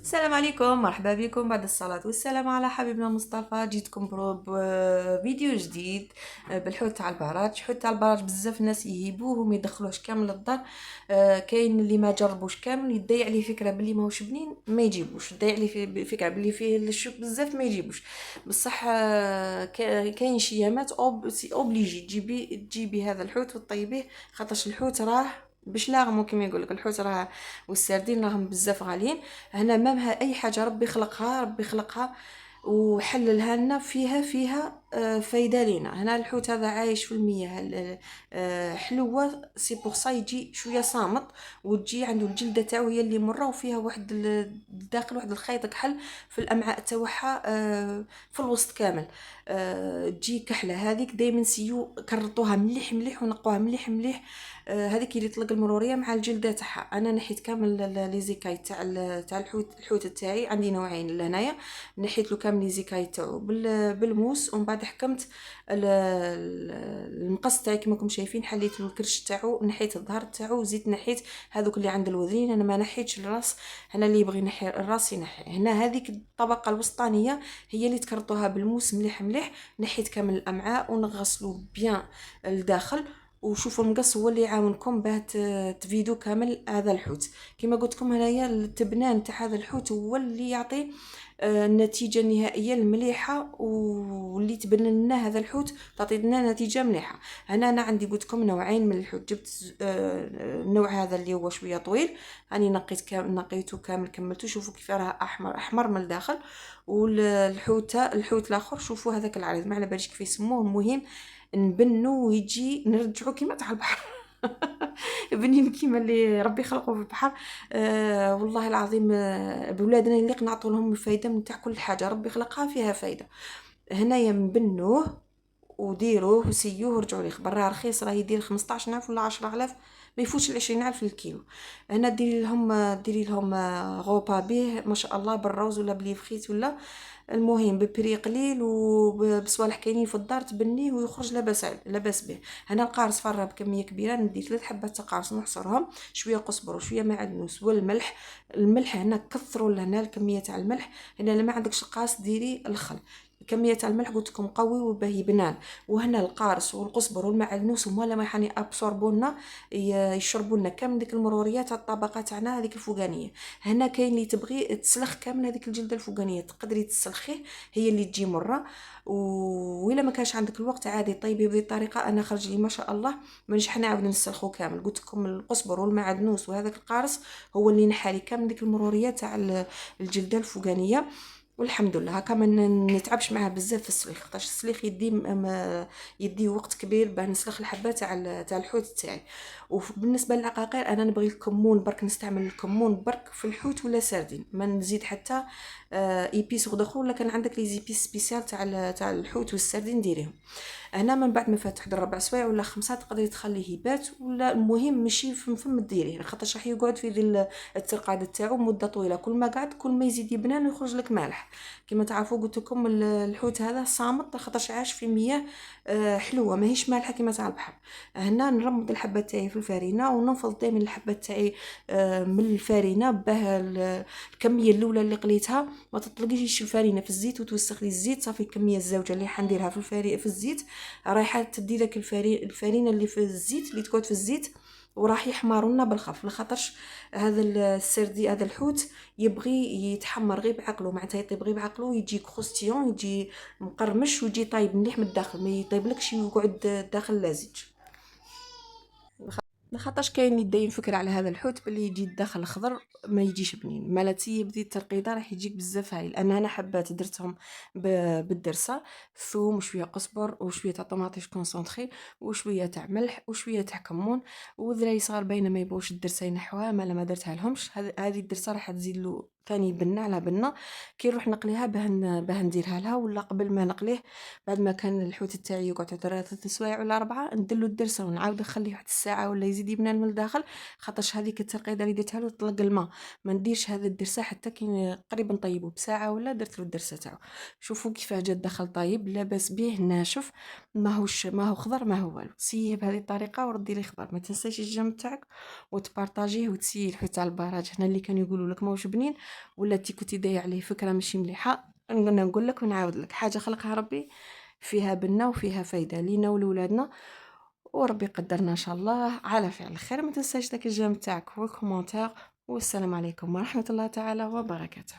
السلام عليكم، مرحبا بكم بعد الصلاة والسلام على حبيبنا مصطفى. جيتكم بفيديو جديد بالحوت تاع البراج. الحوت تاع البراج بزاف ناس يهيبوه وما يدخلوش كامل للدار. كاين اللي ما جربوش كامل، يضيع عليه فكره باللي ماهوش بنين ما يجيبوش، يضيع عليه فكره باللي فيه الشوك بزاف ما يجيبوش. بصح كاين شيامات اوبليجي تجيبي هذا الحوت وتطيبيه، خاطرش الحوت راه باش لاغمو كيما يقولك. الحوت راه والسردين راهم بزاف غاليين. هنا مامها اي حاجه ربي خلقها وحللها لنا، فيها فايده لينا. هنا الحوت هذا عايش في المياه حلوه، سي بور سا يجي شويه صامت، وتجي عنده الجلده تاعو هي اللي مره، وفيها واحد الداخل واحد الخيط كحل في الامعاء تاعها، في الوسط كامل. تجي كحله هذيك دائما سيو كرطوها مليح مليح ونقوها مليح مليح. هذيك اللي تطلق المروريه مع الجلده تاعها. انا نحيت كامل لي زيكاي تاع الحوت تاعي. عندي نوعين لهنايا، نحيت له كامل لي زيكاي تاعو بالموس، ومن بعد حكمت المقص تاعي كما راكم شايفين. حليت له الكرش تاعو، نحيت الظهر تاعو، وزيت نحيت هذوك اللي عند الوذين. انا ما نحيتش الراس، هنا اللي يبغي ينحي الراس ينحي. هنا هذيك الطبقه الوسطانيه هي اللي تكرطوها بالموس مليح مليح. نحيت كامل الامعاء ونغسلو بيان الداخل. وشوفوا المقص هو اللي يعاونكم باه تفيدو كامل هذا الحوت. كما قلت لكم هنايا التبنان تاع هذا الحوت هو اللي يعطي النتيجه النهائيه المليحه، واللي تبنى لنا هذا الحوت تعطي لنا نتيجه مليحه. هنا انا عندي قلت لكم نوعين من الحوت. جبت النوع هذا اللي هو شويه طويل، راني نقيته كامل كملته. شوفوا كيف راه احمر من الداخل. الحوت الاخر شوفوا هذاك العريض، ما على باليش كيف يسموه. المهم نبنو ويجي نرجعو كيما تاع البحر. بنين كيما اللي ربي خلقه في البحر. والله العظيم، بولادنا اللي نعطوا لهم الفايده من تاع كل حاجه ربي خلقها فيها فايده. هنايا نبنوه وديروه وسيوه ورجعوا لي خبر. راه رخيص، راه يدير 15,000 ولا 10,000، ما يفوتش 20,000 الكيلو. هنا ديري لهم غوبا به ما شاء الله، بالروز ولا بليفخيت ولا، المهم ببري قليل وبصوالح كاينين في الدار تبنيه ويخرج لاباس به. هنا القارص فرة بكميه كبيره، ندير 3 حبات قارص نحصرهم، شويه قزبر وشويه معدنوس والملح. الملح هنا كثروا لهنا الكميه تاع الملح. هنا ما عندكش القاص ديري الخل. كميه تاع الملح قلت لكم قوي وباهي بنان. وهنا القارص والقزبر والمعدنوس هما اللي حاني ابسوربونا، يشربوا لنا كامل ديك المروريات تاع الطبقه تاعنا هذيك الفوقانيه. هنا كاين اللي تبغي تسلخ كامل هذيك الجلده الفوقانيه، تقدري تسلخيه، هي اللي تجي مره. وإلا ما كانش عندك الوقت عادي طيبي بهذه الطريقه. انا خرج لي ما شاء الله، ما نجح نعاود نسلخو كامل. قلت لكم القزبر والمعدنوس وهذاك القارص هو اللي نحالي كامل ديك المروريات تاع الجلده الفوقانيه. والحمد لله هكا ما نتعبش معاه بزاف في السليخ، خاطر السليخ يدي وقت كبير باه نسلخ الحبه تاع الحوت تاعي. وبالنسبه للعقاقير انا نبغي الكمون برك، نستعمل الكمون برك في الحوت ولا سردين، ما نزيد حتى ايبيس اخرى. ولا كان عندك لي زيبيس سبيسيال تاع الحوت والسردين ديريهم. هنا من بعد ما فات واحد 4 سوايع ولا 5 تقدري تخليه يبات، ولا المهم ماشي فم ديريه، خاطر راح يقعد في ذي الترقاده تاعو مده طويله. كل ما قعد كل ما يزيد يبنان ويخرج لك مالح. كما تعرفوا قلت لكم الحوت هذا صامت، خاطر عاش في مياه حلوه ماهيش مالحه كما تاع البحر. هنا نرمض الحبه تاعي في الفارينه، وننفض دائما الحبه تاعي من الفارينه باه الكميه الاولى اللي قليتها ما تطلقيش الفارينه في الزيت وتوسخ لي الزيت. صافي الكميه الزوجه اللي حنديرها في الزيت رايحه تدي لك الفارينه اللي في الزيت، اللي تكون في الزيت، وراح يحمروا لنا بالخف. لخاطرش هذا السردي هذا الحوت يبغي يتحمر غير بعقله، معناتها يطيب غير بعقله، يجي كروستيون، يجي مقرمش، ويجي طايب مليح من الداخل، ما يطيبلكش ويقعد الداخل لازج. لخاطرش كاين اللي داين فكره على هذا الحوت باللي يجي الداخل خضر ما يجيش بنين. مالتي بديت الترقيده راح يجيك بزاف هايل. انا حبات درتهم بالدرسه، ثوم وشويه قزبر وشويه تاع طوماطيش كونسونطري وشويه تاع ملح وشويه تاع كمون. وذراي صغار باينه ما يبغوش الدرسه ينحوها، ما ما درتها لهمش. هذه الدرسه راح تزيد له ثاني بنه على بنه. كي نروح نقليها باه نديرها لها، ولا قبل ما نقليه بعد ما كان الحوت تاعي يقعد 3 سوايع ولا 4 ندير له الدرسه ونعاود نخليه واحد الساعه ولا يزيد يبنان من الداخل. خاطرش هذيك الترقيده اللي درتها له طلق الماء. ما نديرش هذا الدرسه حتى كي قريب نطيبه بساعه ولا درت له الدرسه تاعو. شوفوا كيفاه جا الداخل طيب لاباس به ناشف، ما هو خضر ما هو والو. سيه بهذه الطريقه وردي لي خبر. ما تنسيش الجنب تاعك وتبارطاجيه وتسيي الحوت تاع البراج. هنا اللي كانوا يقولوا لك ماهوش بنين ولا انت كنتي داير عليه فكره ماشي مليحه، انا نقول لك ونعاود لك حاجه خلقها ربي فيها بنه وفيها فايده لينا ولولادنا، وربي قدرنا ان شاء الله على فعل الخير. ما تنساش داك الجيم تاعك والكومونتير، والسلام عليكم ورحمه الله تعالى وبركاته.